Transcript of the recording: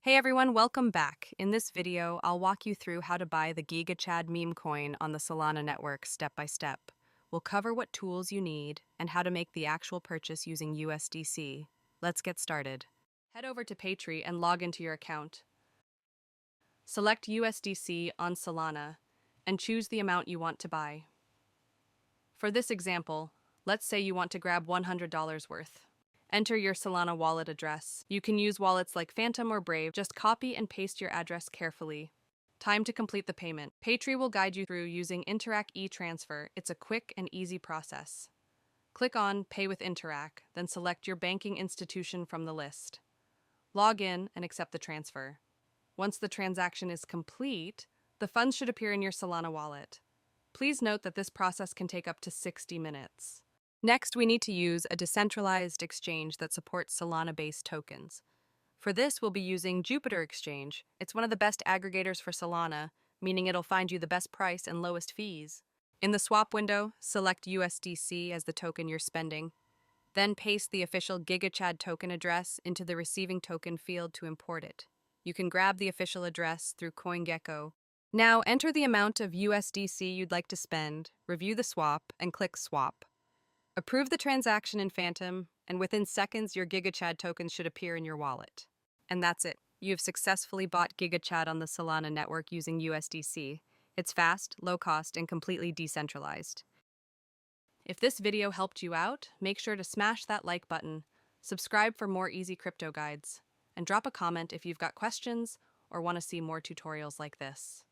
Hey everyone, welcome back. In this video, I'll walk you through how to buy the Gigachad Memecoin on the Solana network step by step. We'll cover what tools you need and how to make the actual purchase using USDC. Let's get started. Head over to Paytree and log into your account. Select USDC on Solana and choose the amount you want to buy. For this example, let's say you want to grab $100 worth. Enter your Solana wallet address. You can use wallets like Phantom or Brave. Just copy and paste your address carefully. Time to complete the payment. Paytree will guide you through using Interac e-transfer. It's a quick and easy process. Click on Pay with Interac, then select your banking institution from the list. Log in and accept the transfer. Once the transaction is complete, the funds should appear in your Solana wallet. Please note that this process can take up to 60 minutes. Next, we need to use a decentralized exchange that supports Solana-based tokens. For this, we'll be using Jupiter Exchange. It's one of the best aggregators for Solana, meaning it'll find you the best price and lowest fees. In the swap window, select USDC as the token you're spending. Then paste the official Gigachad token address into the receiving token field to import it. You can grab the official address through CoinGecko. Now, enter the amount of USDC you'd like to spend, review the swap, and click Swap. Approve the transaction in Phantom, and within seconds, your Gigachad tokens should appear in your wallet. And that's it. You've successfully bought Gigachad on the Solana network using USDC. It's fast, low cost, and completely decentralized. If this video helped you out, make sure to smash that like button, subscribe for more easy crypto guides, and drop a comment if you've got questions or want to see more tutorials like this.